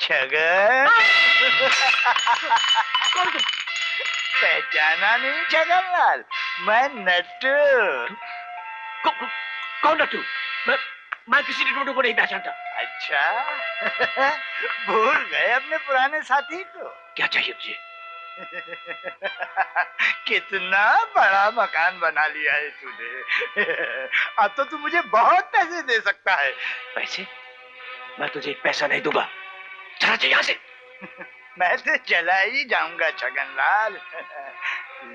छगन। पहचाना नहीं छगनलाल? मैं नट्टू। कौन नट्टू? मैं किसी नट्टू को नहीं पहचानता। अच्छा भूल गए अपने पुराने साथी को? क्या चाहिए तुझे? कितना बड़ा मकान बना लिया है तूने। अब तो तू मुझे बहुत पैसे दे सकता है। पैसे? मैं तुझे पैसा नहीं दूंगा। चला जा यहाँ से। मैं तो चला ही जाऊंगा छगनलाल।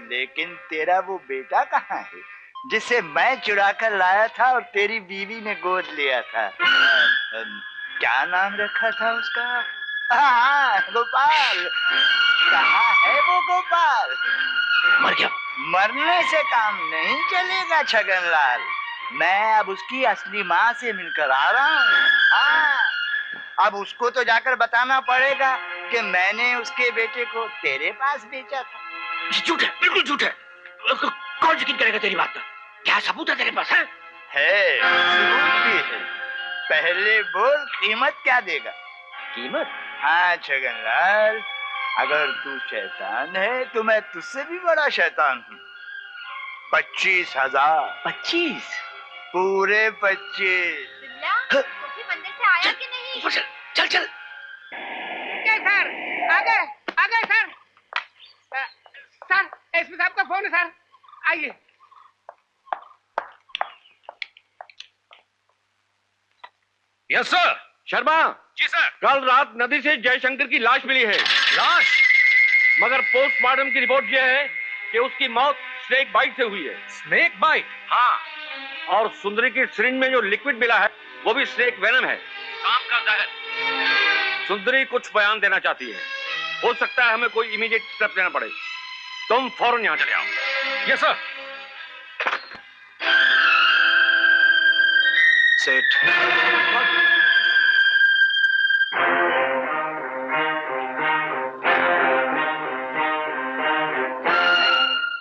लेकिन तेरा वो बेटा कहाँ है जिसे मैं चुरा कर लाया था और तेरी बीवी ने गोद लिया था? क्या नाम रखा था उसका? हाँ, गोपाल। कहाँ है वो गोपाल? मर गया। मरने से काम नहीं चलेगा छगनलाल। मैं अब उसकी असली माँ से मिलकर आ रहा हूँ। हाँ, अब उसको तो जाकर बताना पड़ेगा कि मैंने उसके बेटे को तेरे पास बेचा था। झूठ है, बिल्कुल झूठ है। कौन यकीन करेगा तेरी बात का? क्या सबूत है तेरे पास? है सबूत भी है। पहले बोल, कीमत क्या देगा? कीमत? हाँ छगनलाल, अगर तू शैतान है तो मैं तुझसे भी बड़ा शैतान हूँ। 25,000। 25? पूरे 25। गोपी मंदिर से आया कि नहीं? चल चल। सर आ गए सर। सर एसपी साहब का फोन है सर, आइए। Yes sir. Sharma. Ji sir. कल रात नदी से जयशंकर की लाश मिली है। लाश? मगर पोस्टमार्टम की रिपोर्ट यह है कि उसकी मौत स्नेक बाइट से हुई है। Snake bite? हाँ, और सुंदरी की सिरिंज में जो लिक्विड मिला है वो भी स्नेक वेनम है। काम का जहर। सुंदरी कुछ बयान देना चाहती है। हो सकता है हमें कोई इमीडिएट स्टेप लेना पड़े। तुम फौरन यहाँ चले आओ। Yes sir. सेठ,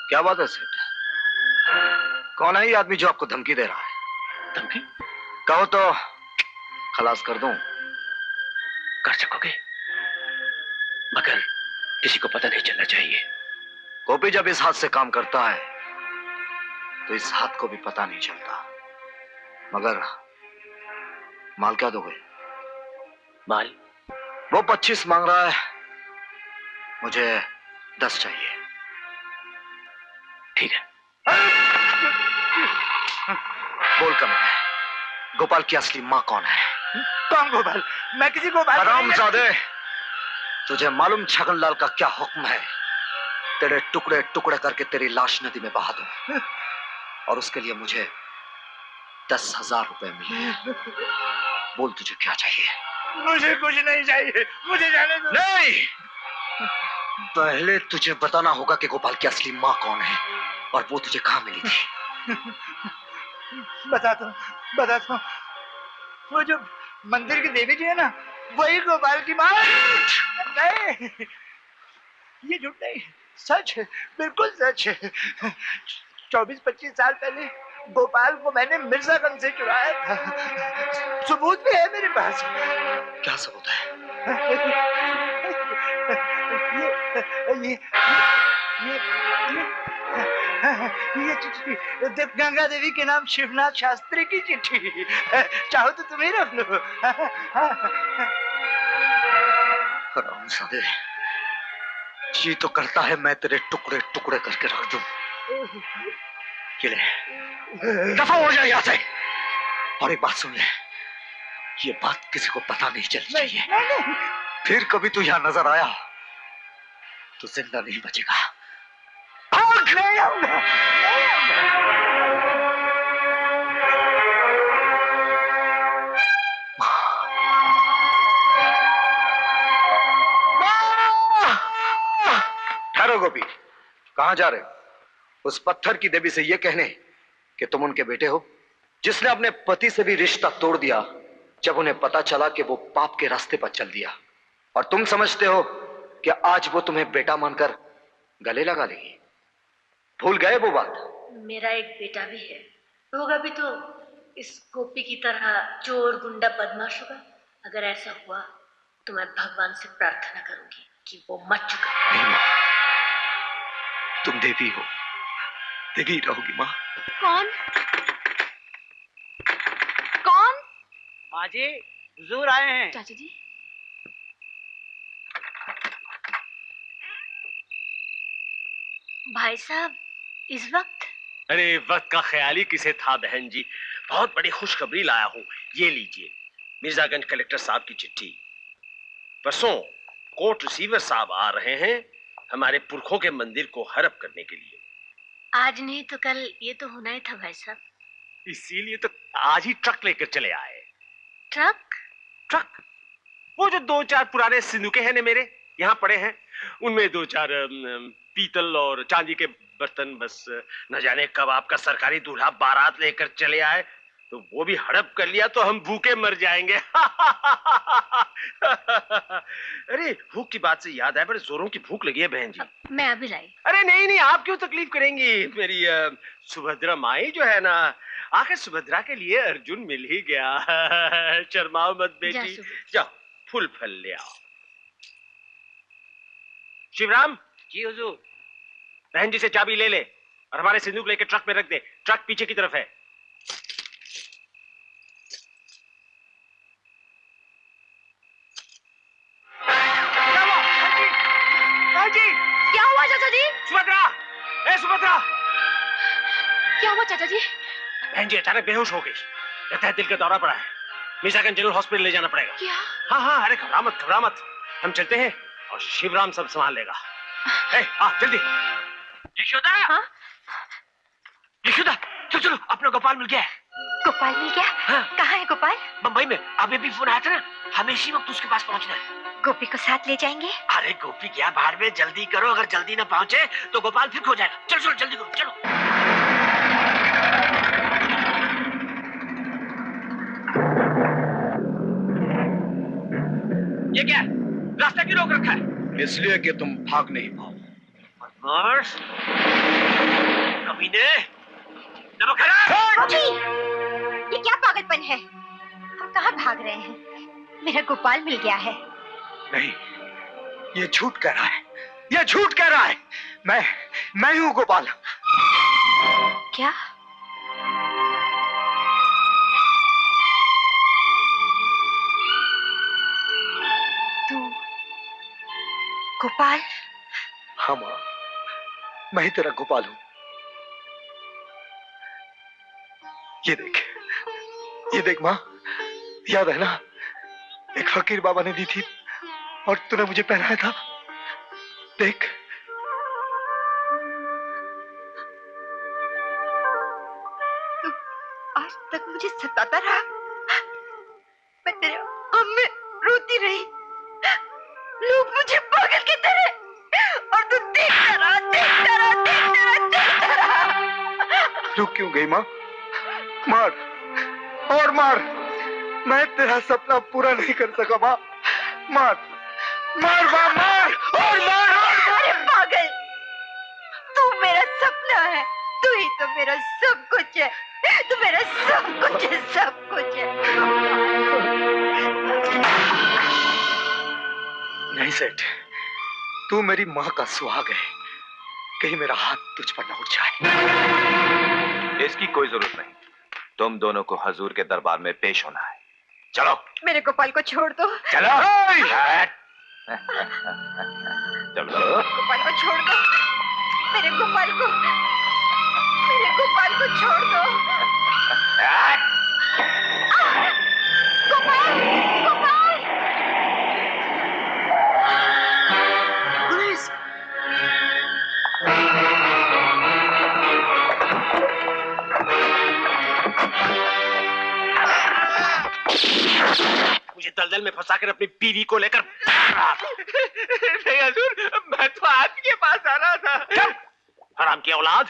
क्या बात है सेठ? कौन है ये आदमी जो आपको धमकी दे रहा है? धमकी? कहो तो खलास कर दूं। कर सकोगे, मगर किसी को पता नहीं चलना चाहिए। गोपी जब इस हाथ से काम करता है तो इस हाथ को भी पता नहीं चलता। मगर माल क्या दोगे? माल? वो 25 मांग रहा है, मुझे 10 चाहिए। ठीक है। बोल कम है, गोपाल की असली माँ कौन है? कौन गोपाल? मैं किसी गोपाल हरामजादे, तुझे मालूम छगनलाल का क्या हुक्म है? तेरे टुकड़े टुकड़े करके तेरी लाश नदी में बहा दूं, और उसके लिए मुझे 10,000 रुपए मिले। बोल तुझे क्या चाहिए? मुझे कुछ नहीं चाहिए, मुझे जाने दो। नहीं, पहले तुझे बताना होगा कि गोपाल की असली माँ कौन है और वो तुझे कहाँ मिली थी। बताता हूँ। वो जो मंदिर की देवी जी है ना, वही गोपाल की माँ। नहीं, ये झूठ नहीं, सच है, बिल्कुल सच है। 24-25 साल पहले गोपाल को मैंने मिर्जागंज से चुराया था। सबूत भी है मेरे पास। क्या सबूत है? ये चिट्ठी गंगा देवी के नाम शिवनाथ शास्त्री की चिट्ठी। चाहो तो तुम्हें रख लो। हरामजादे, जी तो करता है मैं तेरे टुकड़े टुकड़े करके रख दूं। ये ले, दफा हो जाए यहाँ से। और एक बात सुन ले, ये बात किसी को पता नहीं चलनी चाहिए। नहीं। फिर कभी तू यहाँ नजर आया तो जिंदा नहीं बचेगा। नहीं आऊंगा। ठहरो गोपी, कहां जा रहे हो? उस पत्थर की देवी से ये कहने कि तुम उनके बेटे हो, जिसने अपने पति से भी रिश्ता तोड़ दिया जब उन्हें पता चला कि वो पाप के रास्ते पर चल दिया, और तुम समझते हो कि आज वो तुम्हें बेटा मानकर गले लगा लेगी। भूल गए वो बात? मेरा एक बेटा भी है, होगा भी तो इस गोपी की तरह चोर गुंडा बदमाश होगा। अगर ऐसा हुआ तो मैं भगवान से प्रार्थना करूंगी कि वो मर चुका। नहीं माँ, तुम देवी हो, देवी रहोगी माँ। कौन कौन? माँ जी, हुजूर आए हैं। चाचा जी, भाई साहब इस वक्त? अरे वक्त का ख्याल ही किसे था बहन जी। बहुत बड़ी खुशखबरी लाया हूँ, ये लीजिए। मिर्जागंज कलेक्टर साहब की चिट्ठी। परसों कोर्ट रिसीवर साहब आ रहे हैं हमारे पुरखों के मंदिर को हड़प करने के लिए। आज नहीं तो कल ये तो होना ही था भाई साहब। इसीलिए तो आज ही ट्रक लेकर चले आए। ट्रक? ट्रक? वो जो 2-4 पुराने सिंदूके हैं ना मेरे यहाँ पड़े हैं, उनमें 2-4 पीतल और चांदी के बर्तन। बस न जाने कब आपका सरकारी दूल्हा बारात लेकर चले आए तो वो भी हड़प कर लिया तो हम भूखे मर जाएंगे। अरे भूख की बात से याद है, बड़े जोरों की भूख लगी है बहन जी। मैं अभी लाई। अरे नहीं नहीं, आप क्यों तकलीफ करेंगी। मेरी सुभद्रा माई जो है ना, आखिर सुभद्रा के लिए अर्जुन मिल ही गया। शर्माओ मत बेटी, जाओ फूल फल ले आओ। शिवराम जी हुजूर। बहन जी से चाबी ले ले और हमारे सिंदूक लेके ट्रक में रख दे। ट्रक पीछे की तरफ है। क्या हुआ चाचा जी? सुभद्रा, ए सुभद्रा! क्या हुआ चाचा जी? बहन जी अचानक बेहोश हो गई, लगता है दिल का दौरा पड़ा है। मिर्जागंज जनरल हॉस्पिटल ले जाना पड़ेगा। क्या? हाँ हाँ, अरे घबरा मत, हम चलते हैं और शिवराम सब संभाल लेगा। ए, आ जल्दी। यशोदा, हाँ? यशोदा, चलो अपना गोपाल मिल गया है। गोपाल मिल गया? हाँ। कहाँ है गोपाल? मुंबई में। अभी भी फोन आया था ना, हमें इसी वक्त उसके पास पहुंचना है। गोपी को साथ ले जाएंगे? अरे गोपी क्या बाहर में, जल्दी करो, अगर जल्दी ना पहुंचे तो गोपाल फिर खो जाएगा। चलो जल्दी करो, चलो। ये क्या रास्ता क्यों रोक रखा है? इसलिए कि तुम भाग नहीं पाओ। बदमाश, कमीने, चलो खड़ा। ये क्या पागलपन है? हम कहाँ भाग रहे हैं? मेरा गोपाल मिल गया है। नहीं, ये झूठ कह रहा है, ये झूठ कह रहा है। मैं हूँ गोपाल। क्या? तू गोपाल? हाँ माँ, मैं ही तेरा गोपाल हूँ। ये देख माँ, याद है ना, एक फकीर बाबा ने दी थी और तूने मुझे पहनाया था। देख, तू आज तक मुझे सताता रहा। मैं तेरे गम में रोती रही। लोग मुझे पागल की तरह, और तू देखता रहा। रुक क्यों गई माँ? मार और मार, मैं तेरा सपना पूरा नहीं कर सका माँ। मार मार मार मार और मार। अरे पागल, तू मेरा सपना है, तू ही तो मेरा सब कुछ है, तू मेरा सब कुछ है, सब कुछ है। नहीं सेठ, तू मेरी माँ का सुहाग है, कहीं मेरा हाथ तुझ पर न उठ जाए। इसकी कोई जरूरत नहीं, तुम दोनों को हजूर के दरबार में पेश होना है। चलो। मेरे गोपाल को छोड़ दो। चलो। चलो। गोपाल को छोड़ दो, मेरे गोपाल को छोड़ दो। गोपाल, गोपाल! पुलिस! मुझे दलदल में फंसाकर अपनी बीवी को लेकर नहीं हजूर, मैं तो आपके पास आ रहा था। हराम की औलाद,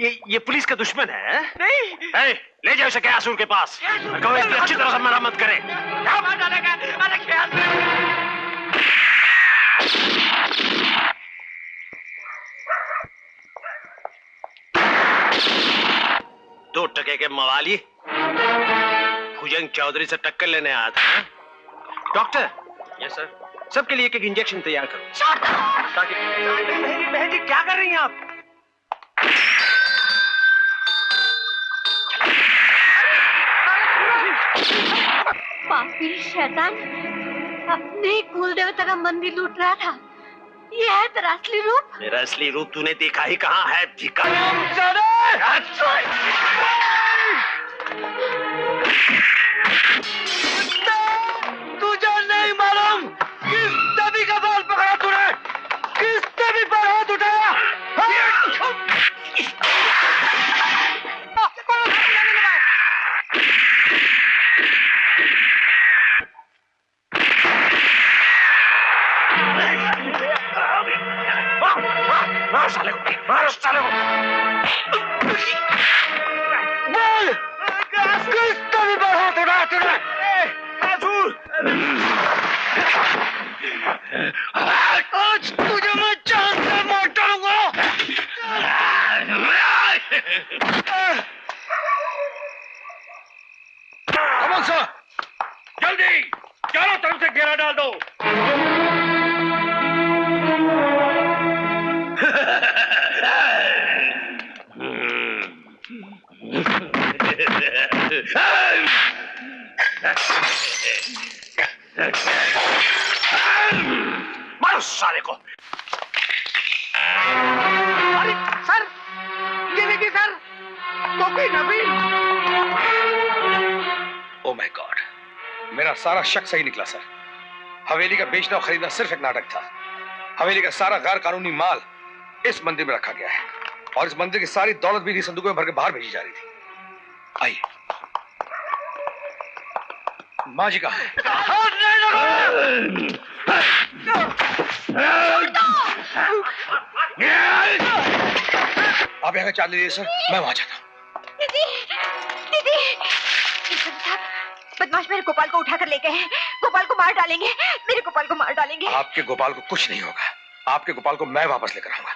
ये पुलिस का दुश्मन है? नहीं। ले जाओ इसे कयासूर के पास, कहो इसकी अच्छी तरह से मरम्मत करे। दो टके के मवाली भुजंग चौधरी से टक्कर लेने आया था। Doctor, yes sir. सबके लिए एक इंजेक्शन तैयार करो ताकि। बहन जी क्या कर रही हैं आप? पापी शैतान अपने कुल देवता का मंदिर लूट रहा था। ये है तेरा असली रूप? मेरा असली रूप तूने देखा ही कहाँ है भिखारी। तुझे नहीं मालूम किस नबी का बाल पकड़ा तूने? किस नबी पर हाथ उठाया? मारो साले को, मारो साले को। बोल किस नबी पर हाथ उठाया तूने? आज तुझे मैं जान से मार डालूंगा। कमल सर, जल्दी चारों तरफ से घेरा डाल दो। मारो साले को। अरे सर, ये देखिए sir, Gopi Nabi. Oh my God, मेरा सारा शक सही निकला सर। हवेली का बेचना और खरीदना सिर्फ एक नाटक था। हवेली का सारा गैर कानूनी माल इस मंदिर में रखा गया है और इस मंदिर की सारी दौलत भी इन्हीं संदूकों में भर के बाहर भेजी जा रही थी। आइए, माँ जी कहाँ है? आप यहाँ चाल लीजिए सर, मैं वहां जाता हूँ। दीदी, दीदी, साहब, बदमाश मेरे गोपाल को उठाकर ले गए हैं। गोपाल को मार डालेंगे, मेरे गोपाल को मार डालेंगे। आपके गोपाल को कुछ नहीं होगा। आपके गोपाल को मैं वापस लेकर आऊंगा।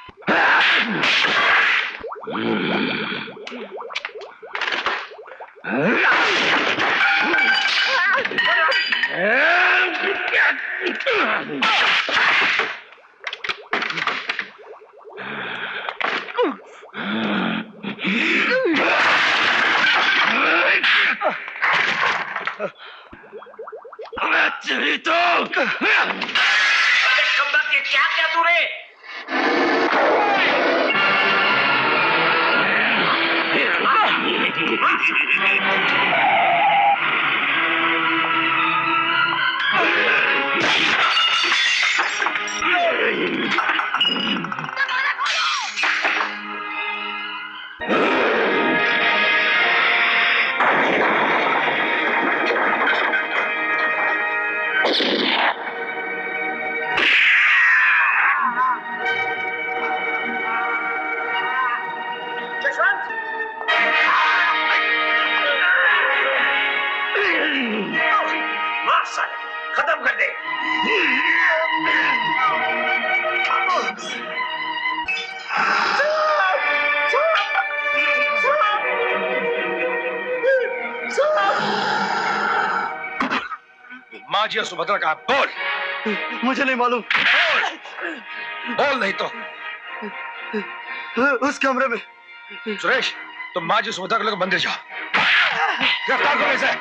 तेरी तो क्या क्या तूने? खत्म कर दे। माँ जी और सुभद्रा कहाँ? बोल। मुझे नहीं मालूम। बोल नहीं तो उस कमरे में। सुरेश, तुम माँ जी सुभद्रा को लेकर मंदिर जाओ। गिरफ्तार करो इसे।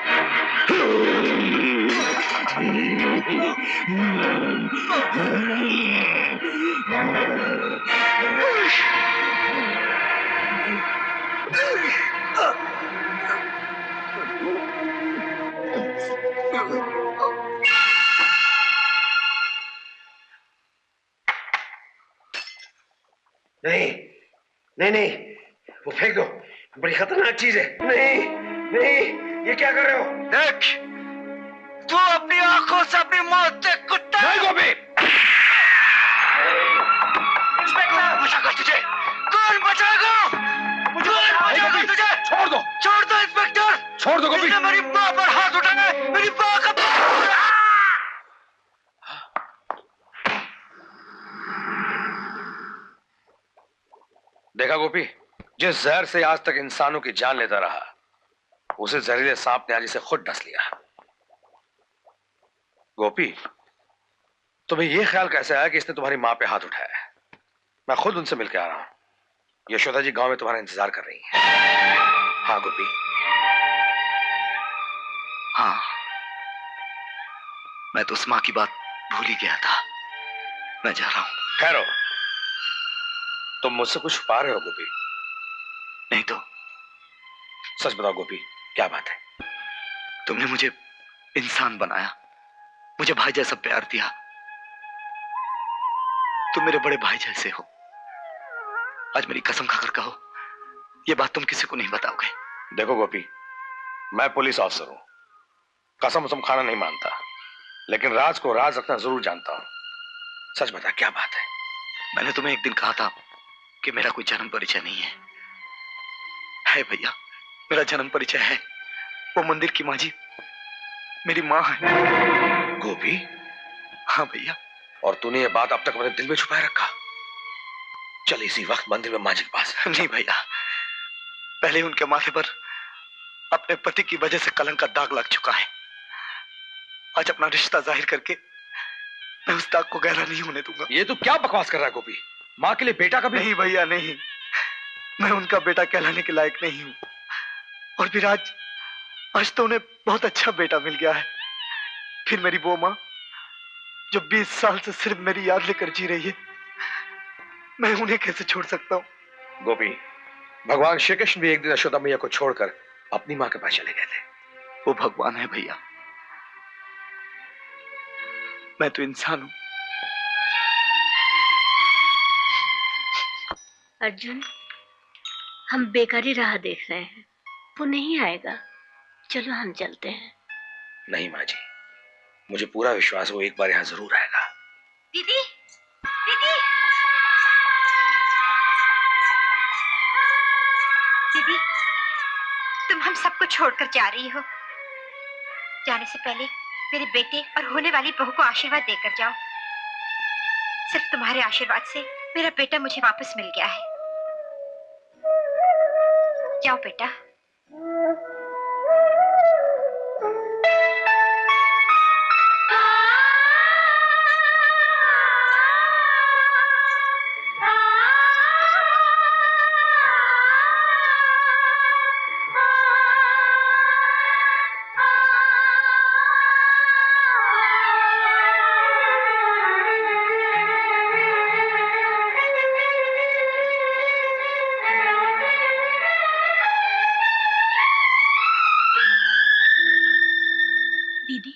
नहीं नहीं नहीं, वो फेंक दो, बड़ी खतरनाक चीज है। नहीं नहीं, ये क्या कर रहे हो? देख, तू अपनी आंखों से अपनी मौत से कुत्ता। नहीं गोपी। इंस्पेक्टर, बचाएगा तुझे? कौन बचाएगा? तुझे? छोड़ दो, छोड़ दो इंस्पेक्टर। छोड़ दो गोपी। इसने मेरी माँ पर हाथ उठाया, मेरी माँ का। देखा गोपी, जिस जहर से आज तक इंसानों की जान लेता रहा, उसे जहरीले सांप ने आज इसे खुद डस लिया। गोपी, तुम्हें यह ख्याल कैसे आया कि इसने तुम्हारी माँ पे हाथ उठाया है? मैं खुद उनसे मिलकर आ रहा हूं। यशोदा जी गांव में तुम्हारा इंतजार कर रही हैं। हाँ गोपी। हाँ, मैं तो उस माँ की बात भूल ही गया था। मैं जा रहा हूं। ठहरो, तुम मुझसे कुछ छुपा रहे हो गोपी? नहीं तो। सच बताओ गोपी, क्या बात है? तुमने मुझे इंसान बनाया, मुझे भाई जैसा प्यार दिया। तुम मेरे बड़े भाई जैसे हो। आज मेरी कसम खाकर कहो, ये बात तुम किसी को नहीं बताओगे। देखो गोपी, मैं पुलिस ऑफिसर हूं, कसम उसम खाना नहीं मानता, लेकिन राज को राज रखना जरूर जानता हूं। सच बता, क्या बात है? मैंने तुम्हें एक दिन कहा था कि मेरा कोई जन्म परिचय नहीं है। है भैया, मेरा जन्म परिचय है। वो मंदिर की माँ जी मेरी माँ है। गोपी? हाँ भैया। और तूने ये बात अब तक अपने दिल में छुपाए रखा? चल इसी वक्त मंदिर में माँ जी के पास। नहीं भैया, पहले उनके माथे पर अपने पति की वजह से कलंक का दाग लग चुका है। आज अपना रिश्ता जाहिर करके मैं उस दाग को गहरा नहीं होने दूंगा। ये तू क्या बकवास कर रहा है गोपी? माँ के लिए बेटा का भी नहीं भैया, नहीं। मैं उनका बेटा कहलाने के लायक नहीं हूं। और फिर आज तो उन्हें बहुत अच्छा बेटा मिल गया है। फिर मेरी वो माँ जो 20 साल से सिर्फ मेरी याद लेकर जी रही है, मैं उन्हें कैसे छोड़ सकता हूँ? गोपी, भगवान श्री कृष्ण भी एक दिन यशोदा मैया को छोड़कर अपनी माँ के पास चले गए थे। वो भगवान है भैया, मैं तो इंसान हूं। अर्जुन, हम बेकारी राह देख रहे हैं, वो नहीं आएगा। चलो हम चलते हैं। नहीं माँ जी, मुझे पूरा विश्वास है वो एक बार यहाँ जरूर आएगा। दीदी, दीदी, दीदी, तुम हम सबको छोड़कर जा रही हो। जाने से पहले मेरे बेटे और होने वाली बहू को आशीर्वाद देकर जाओ। सिर्फ तुम्हारे आशीर्वाद से मेरा बेटा मुझे वापस मिल गया है। जाओ बेटा। दीदी,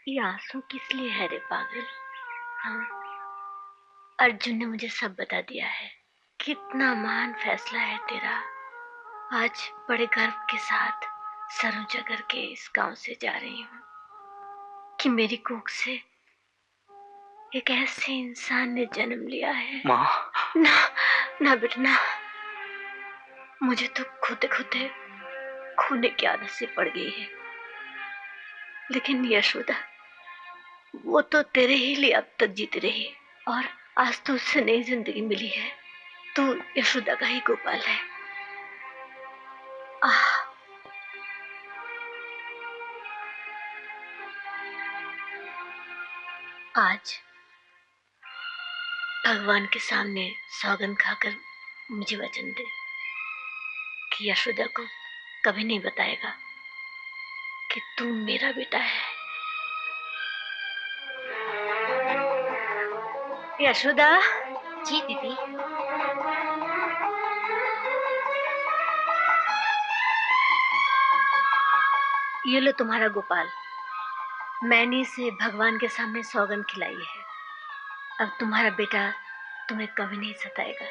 ये आंसू किस लिए है रे पागल? हाँ, अर्जुन ने मुझे सब बता दिया है। कितना महान फैसला है तेरा। आज बड़े गर्व के साथ सर ऊंचा करके इस गांव से जा रही हूँ कि मेरी कोख से एक ऐसे इंसान ने जन्म लिया है। माँ। ना ना बेटा ना, मुझे तो खुद खोने की आदत से पड़ गई है। लेकिन यशोदा, वो तो तेरे ही लिए अब तक जीती रही और आज तो उससे नई जिंदगी मिली है। तू यशोदा का ही गोपाल है। आज भगवान के सामने सौगंध खाकर मुझे वचन दे कि यशोदा को कभी नहीं बताएगा कि तू मेरा बेटा है। यशोदा। जी दीदी। ये लो तुम्हारा गोपाल। मैंने इसे भगवान के सामने सौगंध खिलाई है। अब तुम्हारा बेटा तुम्हें कभी नहीं सताएगा।